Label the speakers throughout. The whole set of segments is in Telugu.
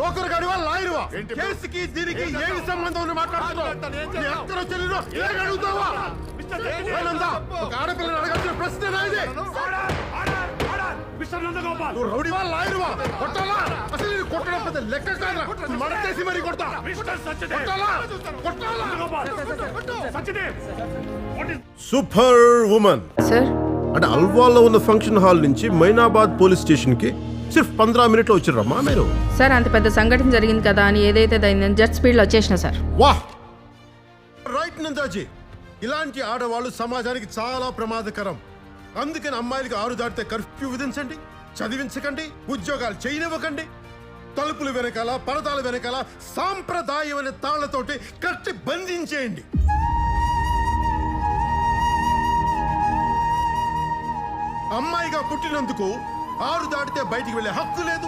Speaker 1: బ్రోకర్ గాడివా లాయర్వా? కేసుకి దీనికి ఏమి సంబంధం ఉంది మాట్లాడుతున్నావు? అడుగుతావా? ఒక ఆడపిల్లని అడగాల్సిన ప్రశ్న ఇది. నువ్వు రౌడీవా లాయర్వా? కొట్టాలా? అసలు నేను కొట్టడం పెద్ద లెక్క కాదా? మడతేసి మరీ కొడతా. సూపర్ ఉమెన్
Speaker 2: సార్
Speaker 1: అంటే అల్వాల్లో ఉన్న ఫంక్షన్ హాల్ నుంచి మైనాబాద్ పోలీస్ స్టేషన్ కి సిర్ఫ్ 15 మినిట్లో వచ్చిర్రమ్మా మీరు?
Speaker 2: సార్ అంత పెద్ద సంఘటన జరిగింది కదా అని ఏదైతే అయిందని జెట్ స్పీడ్ లో వచ్చేసిన సార్.
Speaker 1: వాహ్ రైట్ నందాజీ, ఇలాంటి ఆడవాళ్ళు సమాజానికి చాలా ప్రమాదకరం. అందుకని అమ్మాయిలకి 6 దాటితే కర్ఫ్యూ విధించండి, చదివించకండి, ఉద్యోగాలు చేయనివ్వకండి. తలుపులు వెనకాల పరదాల వెనకాల సాంప్రదాయమైన తాళ్లతోటి కట్టి బంధించేయండి. అమ్మాయిగా పుట్టినందుకు 6 దాటితే బయటికి వెళ్లే హక్కు లేదు,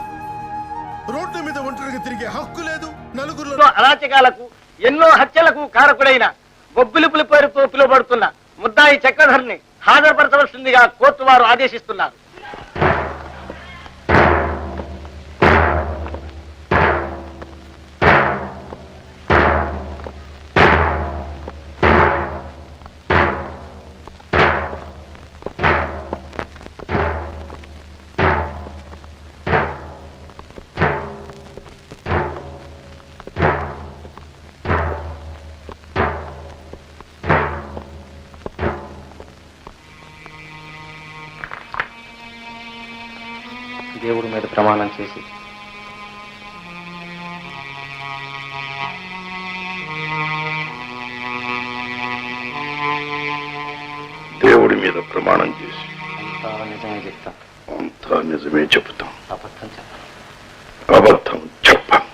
Speaker 1: రోడ్డు మీద ఒంటరిగా తిరిగే హక్కు లేదు. నలుగురిలో
Speaker 3: అరాచకాలకు ఎన్నో హత్యలకు కారకుడైన బొబ్బిలిపులి పేరుతో పిలువబడుతున్న ముద్దాయి చక్రధర్ని హాజరుపరచవలసిందిగా కోర్టు వారు ఆదేశిస్తున్నారు. దేవుడి మీద ప్రమాణం చేసి
Speaker 4: దేవుడి మీద ప్రమాణం చేసి
Speaker 3: అంతా నిజమే చెప్తాం.
Speaker 4: అంతా నిజమే చెబుతాం.
Speaker 3: అబద్ధం చెప్పాలి.
Speaker 4: అబద్ధం చెప్పం.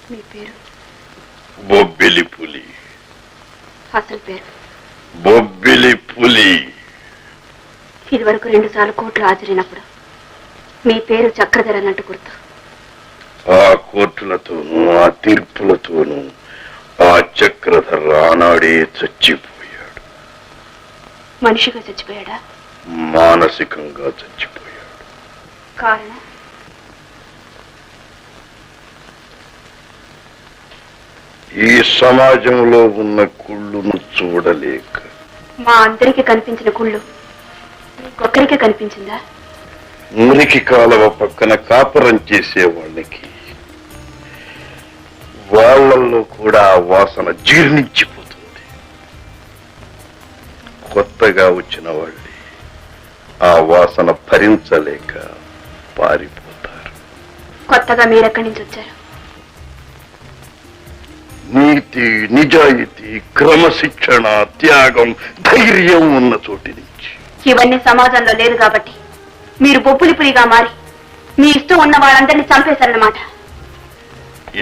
Speaker 5: మీ పేరు?
Speaker 4: బొబ్బిలి పులి.
Speaker 5: అసలు పేరు?
Speaker 4: బొబ్బిలి పులి.
Speaker 5: ఇదివరకు 2 సార్లు కోర్టులో హాజరైనప్పుడు మీ పేరు చక్రధర్ అన్నట్టు గుర్తు.
Speaker 4: ఆ కోర్టులతోనూ ఆ తీర్పులతోనూ ఆ చక్రధర్ ఆనాడే చచ్చిపోయాడు.
Speaker 5: మనిషిగా చచ్చిపోయాడా?
Speaker 4: మానసికంగా చచ్చిపోయాడు.
Speaker 5: కారణం?
Speaker 4: ఈ సమాజంలో ఉన్న కుళ్ళును చూడలేక.
Speaker 5: మా అందరికి కనిపించిన కుళ్ళు ఒక్కరికే కనిపించిందా?
Speaker 4: మురికి కాలువ పక్కన కాపురం చేసేవాళ్ళకి వాళ్ళల్లో కూడా ఆ వాసన జీర్ణించిపోతుంది. కొత్తగా వచ్చిన వాళ్ళే ఆ వాసన భరించలేక పారిపోతారు.
Speaker 5: కొత్తగా మీరెక్కడి నుంచి వచ్చారు?
Speaker 4: నీతి, నిజాయితీ, క్రమశిక్షణ, త్యాగం, ధైర్యం ఉన్న చోటి నుంచి.
Speaker 5: ఇవన్నీ సమాజంలో లేదు కాబట్టి మీరు బొబ్బులిపులిగా మారి మీ ఇష్టం ఉన్న వాళ్ళందరినీ చంపేశారన్నమాట.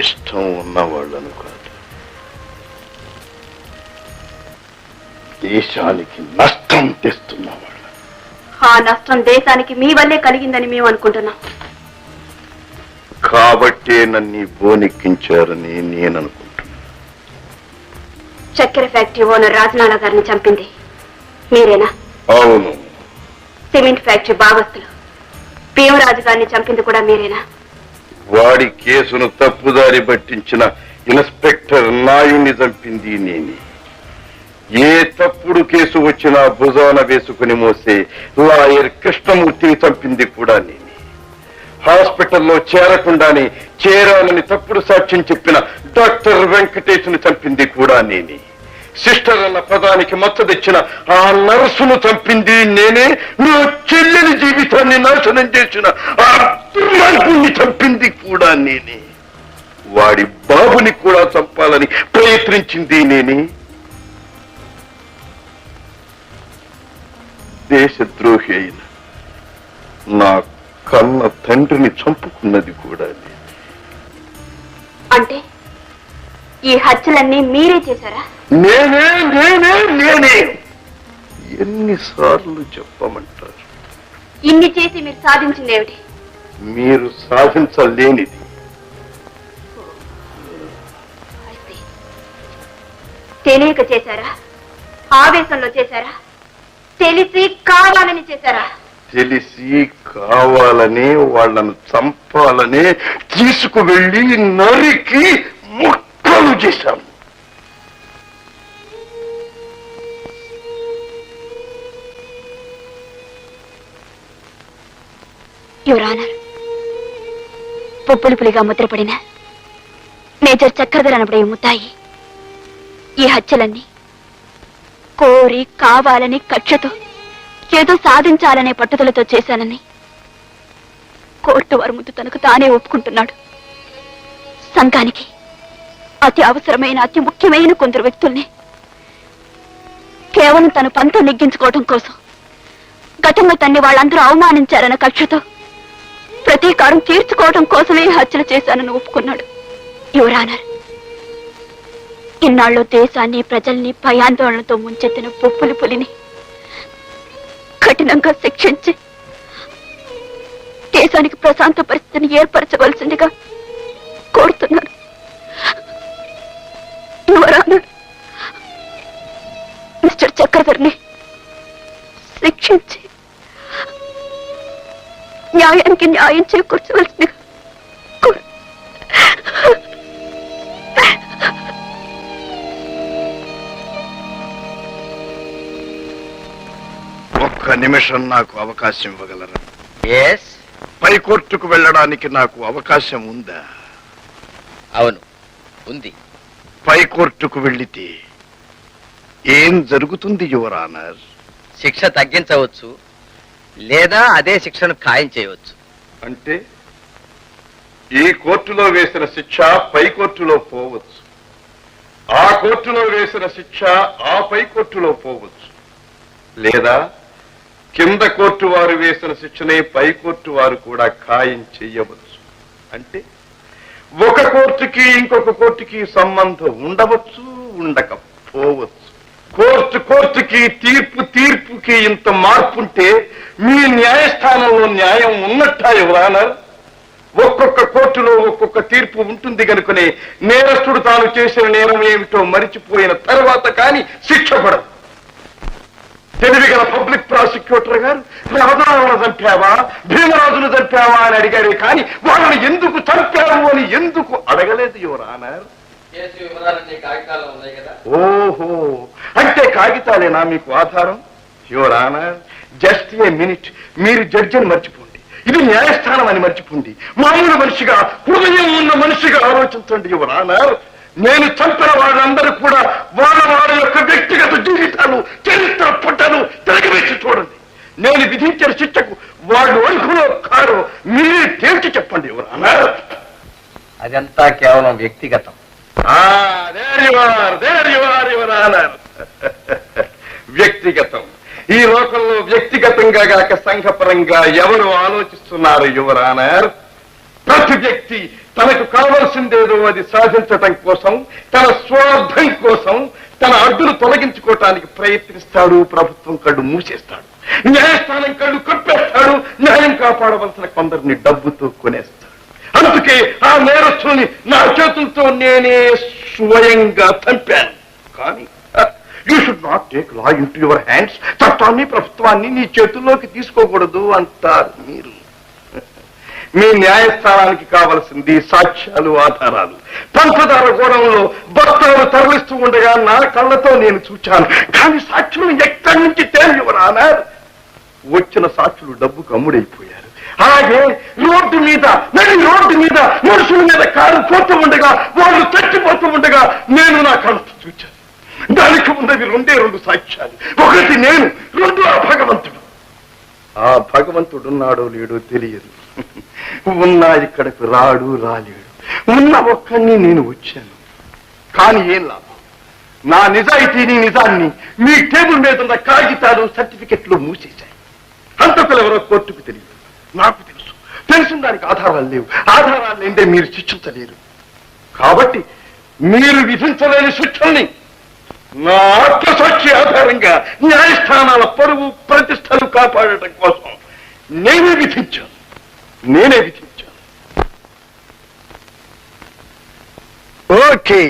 Speaker 4: ఇష్టం ఉన్న వాళ్ళను కాదు, దేశానికి నష్టం తెస్తున్న వాళ్ళ.
Speaker 5: ఆ నష్టం దేశానికి మీ వల్లే కలిగిందని మేము అనుకుంటున్నాం.
Speaker 4: కాబట్టే నన్ను బోనెక్కించారని నేను అనుకుంటున్నా.
Speaker 5: చక్కెర ఫ్యాక్టరీ ఓనర్ రాజనాల గారిని చంపింది మీరేనా?
Speaker 4: అవును.
Speaker 5: సిమెంట్ ఫ్యాక్టరీ భాగస్తులు భీమరాజు గారిని చంపింది కూడా మీరేనా?
Speaker 4: వాడి కేసును తప్పుదారి పట్టించిన ఇన్స్పెక్టర్ నాయుణ్ణి చంపింది నేనే. ఏ తప్పుడు కేసు వచ్చినా భుజాన వేసుకుని మోసే లాయర్ కృష్ణమూర్తిని చంపింది కూడా నేనే. హాస్పిటల్లో చేరకుండానే చేరాలని తప్పుడు సాక్ష్యం చెప్పిన డాక్టర్ వెంకటేశ్ను చంపింది కూడా నేనే. సిస్టర్ అన్న పదానికి మచ్చ తెచ్చిన ఆ నర్సును చంపింది నేనే. నా చెల్లెలి జీవితాన్ని నాశనం చేసిన ఆ దుర్మార్గుణ్ణి చంపింది కూడా నేనే. వాడి బాబుని కూడా చంపాలని ప్రయత్నించింది నేనే. దేశద్రోహి అయిన నా కన్న తండ్రిని చంపుకున్నది కూడా
Speaker 5: అంటే ఈ హత్యలన్నీ మీరే చేశారా?
Speaker 4: నేనే నేనే నేనే. ఎన్నిసార్లు చెప్పమంటారు?
Speaker 5: ఇన్ని చేసి మీరు సాధించింది ఏమిటి?
Speaker 4: మీరు సాధించలేనిది.
Speaker 5: తెలియక చేశారా? ఆవేశంలో చేశారా? తెలిసి కావాలని చేశారా?
Speaker 4: తెలిసి కావాలనే వాళ్ళను చంపాలనే తీసుకువెళ్ళి నరికి ముక్కలు చేశాను.
Speaker 5: యువర్ ఆనర్, పొప్పులు పులిగా ముద్రపడిన మేజర్ చక్రధర్ అనబడే ముద్దాయి ఈ హత్యలన్నీ కోరి కావాలని కక్షతో ఏదో సాధించాలనే పట్టుదలతో చేశానని కోర్టు వారి ముందు తనకు తానే ఒప్పుకుంటున్నాడు. సంఘానికి అతి అవసరమైన అతి ముఖ్యమైన కొందరు వ్యక్తుల్ని కేవలం తన పంతం నెగ్గించుకోవడం కోసం గతంలో తన్ని వాళ్ళందరూ అవమానించారన్న కక్షతో ప్రతీకారం తీర్చుకోవడం కోసమే హత్యలు చేశానని ఒప్పుకున్నాడు. యువర్ ఆనర్, ఇన్నాళ్ళు దేశాన్ని ప్రజల్ని భయాందోళనతో ముంచెత్తిన పొప్పులు పులిని కఠినంగా శిక్షించి దేశానికి ప్రశాంత పరిస్థితిని ఏర్పరచవలసిందిగా కోరుతున్నాను. యువర్ ఆనర్, మిస్టర్ చక్రధర్ని శిక్షించి న్యాయానికి న్యాయం చేకూర్చవలసిందిగా
Speaker 4: ఒక్క నిమిషం నాకు అవకాశం ఇవ్వగలరా?
Speaker 3: ఎస్.
Speaker 4: పై కోర్టుకు వెళ్ళడానికి నాకు అవకాశం ఉందా?
Speaker 3: అవును, ఉంది.
Speaker 4: పై కోర్టుకు వెళ్లితే ఏం జరుగుతుంది యువర్ ఆనర్?
Speaker 3: శిక్ష తగ్గించవచ్చు, లేదా అదే శిక్షను ఖాయం చేయవచ్చు.
Speaker 4: అంటే ఈ కోర్టులో వేసిన శిక్ష పై కోర్టులో పోవచ్చు, ఆ కోర్టులో వేసిన శిక్ష ఆ పై కోర్టులో పోవచ్చు, లేదా కింద కోర్టు వారు వేసిన శిక్షనే పై కోర్టు వారు కూడా ఖాయం చెయ్యవచ్చు. అంటే ఒక కోర్టుకి ఇంకొక కోర్టుకి సంబంధం ఉండవచ్చు, ఉండకపోవచ్చు. కోర్టుకి తీర్పుకి ఇంత మార్పుంటే మీ న్యాయస్థానంలో న్యాయం ఉన్నట్టా ఎవరానర్? ఒక్కొక్క కోర్టులో ఒక్కొక్క తీర్పు ఉంటుంది కనుకనే నేరస్తుడు తాను చేసిన నేరం ఏమిటో మరిచిపోయిన తర్వాత కానీ శిక్ష పడదు. తెలివిగల పబ్లిక్ ప్రాసిక్యూటర్ గారు రాజాలను చంపావా, భీమరాజును చంపావా అని అడిగారే కానీ వాళ్ళని ఎందుకు చంపావు అని ఎందుకు అడగలేదు యువర్ ఆనర్? ఓహో, అంటే కాగితాలేనా మీకు ఆధారం? Your honour, just a minute, మీరు జడ్జి అని మర్చిపోండి, ఇది న్యాయస్థానం అని మర్చిపోండి. మామూలు మనిషిగా, హృదయం ఉన్న మనిషిగా ఆలోచించండి యువర్ ఆనర్. నేను చంపిన వాళ్ళందరూ కూడా వాళ్ళ యొక్క వ్యక్తిగత జీవితాలు, చరిత్ర పుట్టలు తిరగవేసి చూడండి. నేను విధించిన శిక్షకు వాళ్ళు అర్హులో కారో మీరే తేల్చి చెప్పండి యువర్ ఆనర్.
Speaker 3: అదంతా కేవలం వ్యక్తిగతం.
Speaker 4: వ్యక్తిగతం. ఈ లోకంలో వ్యక్తిగతంగా గాక సంఘపరంగా ఎవరు ఆలోచిస్తున్నారు యువర్ ఆనర్? ప్రతి వ్యక్తి తనకు కావలసిందేదో అది సాధించటం కోసం, తన స్వార్థం కోసం తన అడ్డును తొలగించుకోవటానికి ప్రయత్నిస్తాడు. ప్రభుత్వం కళ్ళు మూసేస్తాడు, న్యాయస్థానం కళ్ళు కప్పేస్తాడు, న్యాయం కాపాడవలసిన కొందరిని డబ్బుతో కొనేస్తాడు. అందుకే ఆ నేరస్తుల్ని నా చేతులతో నేనే స్వయంగా చంపాను. కానీ you should not take law into your hands. చట్టాన్ని, ప్రభుత్వాన్ని నీ చేతుల్లోకి తీసుకోకూడదు అంటారు మీరు. మీ న్యాయస్థానానికి కావలసింది సాక్ష్యాలు, ఆధారాలు. పంచదార గోడంలో బస్తాలు తరలిస్తూ ఉండగా నా కళ్ళతో నేను చూచాను, కానీ సాక్షులు ఎక్కడి నుంచి తేలివరానా? వచ్చిన సాక్షులు డబ్బుకు అమ్ముడైపోయారు. అలాగే రోడ్డు మీద, నడి రోడ్డు మీద మనుషుల మీద కారు పోతూ ఉండగా, వాళ్ళు చచ్చిపోతూ ఉండగా నేను నా కళ్ళతో చూచాను. దానికి ఉన్నది రెండు సాక్ష్యాలు. ఒకటి నేను, రెండు ఆ భగవంతుడు. ఆ భగవంతుడున్నాడో లేడో తెలియదు. ఉన్నా ఇక్కడికి రాడు, రాలేడు. ఉన్న ఒక్కడిని నేను వచ్చాను. కానీ ఏం లాభం? నా నిజాయితీని, నిజాన్ని మీ టేబుల్ మీద ఉన్న కాగితాలు, సర్టిఫికెట్లు మూసేశాయి. హంతకులు ఎవరో కోర్టుకు తెలియదు, నాకు తెలుసు. తెలిసిన దానికి ఆధారాలు లేవు. ఆధారాలు లేదే మీరు శిక్షించలేరు. కాబట్టి మీరు విధించలేని శిక్షల్ని నా ఆత్మసాక్షి ఆధారంగా న్యాయస్థానాల పరువు, ప్రతిష్టలు కాపాడటం కోసం నేనే విధించాను. నేనే విధించాను. ఓకే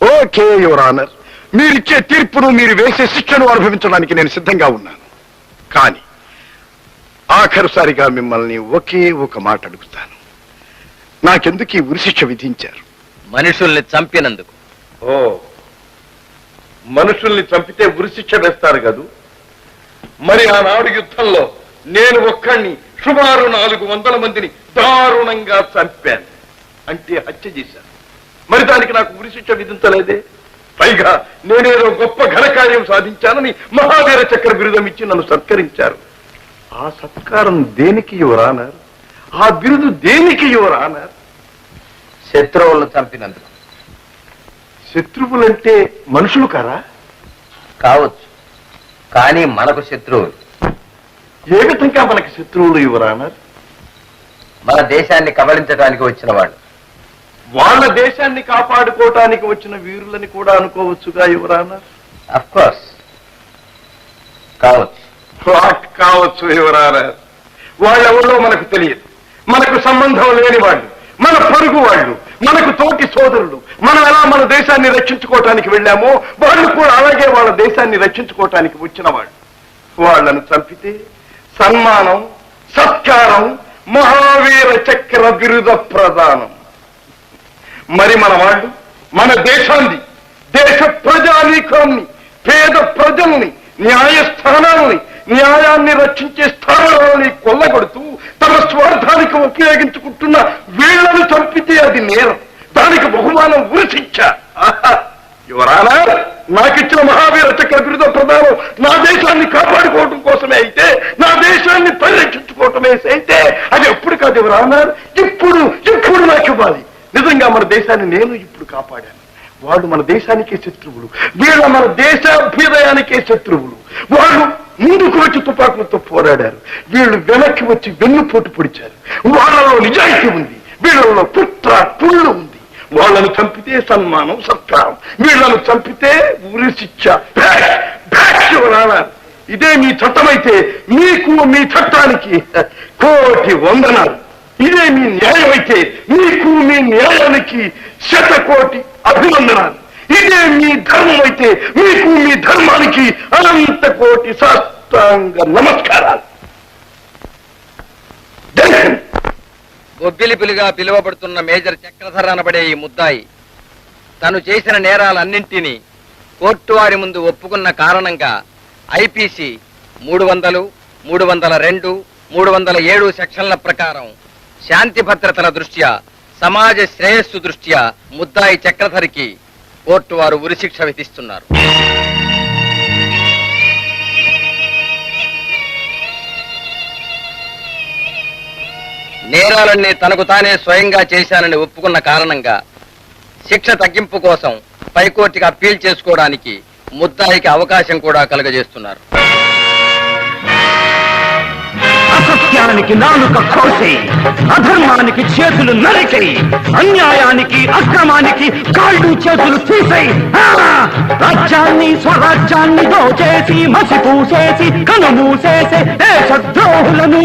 Speaker 4: ఓకే యువర్ ఆనర్, మీరిచ్చే తీర్పును, మీరు వేసే శిక్షను అనుభవించడానికి నేను సిద్ధంగా ఉన్నాను. కానీ ఆఖరుసారిగా మిమ్మల్ని ఒకే ఒక మాట అడుగుతాను. నాకెందుకు ఈ ఉరిశిక్ష విధించారు?
Speaker 3: మనుషుల్ని చంపినందుకు.
Speaker 4: ఓ, మనుషుల్ని చంపితే ఉరిశిక్ష వేస్తారు కదూ. మరి ఆనాడు యుద్ధంలో నేను ఒక్కడిని సుమారు 400 మందిని దారుణంగా చంపాను, అంటే హత్య చేశాను. మరి దానికి నాకు ఉరిశిక్ష విధించలేదే. పైగా నేనేదో గొప్ప ఘనకార్యం సాధించానని మహావీర చక్ర బిరుదం ఇచ్చి నన్ను సత్కరించారు. ఆ సత్కారం దేనికి యువర్ ఆనర్? ఆ బిరుదు దేనికి యువర్ ఆనర్?
Speaker 3: శత్రువులను చంపినందుకు.
Speaker 4: శత్రువులంటే మనుషులు కారా?
Speaker 3: కావచ్చు, కానీ మనకు శత్రువులు.
Speaker 4: ఏ విధంగా మనకి శత్రువులు యువర్ ఆనర్?
Speaker 3: మన దేశాన్ని కబళించడానికి వచ్చిన వాళ్ళు.
Speaker 4: వాళ్ళ దేశాన్ని కాపాడుకోవటానికి వచ్చిన వీరులని కూడా అనుకోవచ్చుగా యువర్ ఆనర్?
Speaker 3: అఫ్ కోర్స్ కావచ్చు.
Speaker 4: కావచ్చు యువర్ ఆనర్. వాళ్ళెవరో మనకు తెలియదు, మనకు సంబంధం లేని వాళ్ళు, మన పొరుగు వాళ్ళు, మనకు తోటి సోదరులు. మనం ఎలా మన దేశాన్ని రక్షించుకోవటానికి వెళ్ళామో వాళ్ళు కూడా అలాగే వాళ్ళ దేశాన్ని రక్షించుకోవటానికి వచ్చిన వాళ్ళు. వాళ్ళను చంపితే సన్మానం, సత్కారం, మహావీర చక్ర బిరుద ప్రదానం. మరి మన వాళ్ళు మన దేశాన్ని, దేశ ప్రజానీకాన్ని, పేద ప్రజల్ని, న్యాయస్థానాలని, న్యాయాన్ని రక్షించే స్థానాలని కొల్లగొడుతూ తమ స్వార్థానికి ఉపయోగించుకుంటున్న వీళ్లను చంపితే అది నేరం. దానికి బహుమానం ఉరిశిక్ష. యువర్ ఆనర్, నాకిచ్చిన మహావీర చక్ర బిరుద ప్రదానం నా దేశాన్ని కాపాడుకోవడం కోసమే అయితే, నా దేశాన్ని పరిరక్షించుకోవటమే అయితే అది ఎప్పుడు కాదు యువర్ ఆనర్, ఇప్పుడు నాకు ఇవ్వాలి. నిజంగా మన దేశాన్ని నేను ఇప్పుడు కాపాడాను. వాళ్ళు మన దేశానికే శత్రువులు, వీళ్ళ మన దేశాభ్యుదయానికే శత్రువులు. వాళ్ళు ముందుకు వచ్చి తుపాకులతో పోరాడారు, వీళ్ళు వెనక్కి వచ్చి వెన్నుపోటు పొడిచారు. వాళ్ళలో నిజాయితీ ఉంది, వీళ్ళలో పుళ్ళు ఉంది. వాళ్ళను చంపితే సన్మానం, సత్కారం, వీళ్ళను చంపితే ఉరిశిక్ష. ఇదే మీ చట్టమైతే మీకు, మీ చట్టానికి కోటి వందనాలు. ఇదే మీ న్యాయం అయితే మీకు, మీ న్యాయానికి 100 కోటి అభివందనాలు. ఇదే మీ ధర్మం అయితే మీకు, మీ ధర్మానికి అనంత కోటి సాష్టాంగ నమస్కారాలు.
Speaker 3: బొబ్బిలిపిలిగా పిలువబడుతున్న మేజర్ చక్రధర అనబడే ఈ ముద్దాయి తను చేసిన నేరాలన్నింటినీ కోర్టు వారి ముందు ఒప్పుకున్న కారణంగా ఐపీసీ 300, 302, 307 సెక్షన్ల ప్రకారం శాంతి భద్రతల దృష్ట్యా, సమాజ శ్రేయస్సు దృష్ట్యా ముద్దాయి చక్రధరికి కోర్టు వారు ఉరిశిక్ష విధిస్తున్నారు. నేరాలన్నీ తనకు తానే స్వయంగా చేశానని ఒప్పుకున్న కారణంగా శిక్ష తగ్గింపు కోసం పైకోర్టుకి అప్పీల్ చేసుకోవడానికి ముద్దాయికి అవకాశం కూడా కలుగజేస్తున్నారు.
Speaker 6: అసత్యానికి నాలుక కోసి, అధర్మానికి చేతులు నరికై, అన్యాయానికి అక్రమానికి కాళ్ళు చేతులు తీసై, రాజ్యాన్ని స్వరాజ్యాన్ని దోచేసి మసి పూసేసి కనుమూసేసే దేశద్రోహులను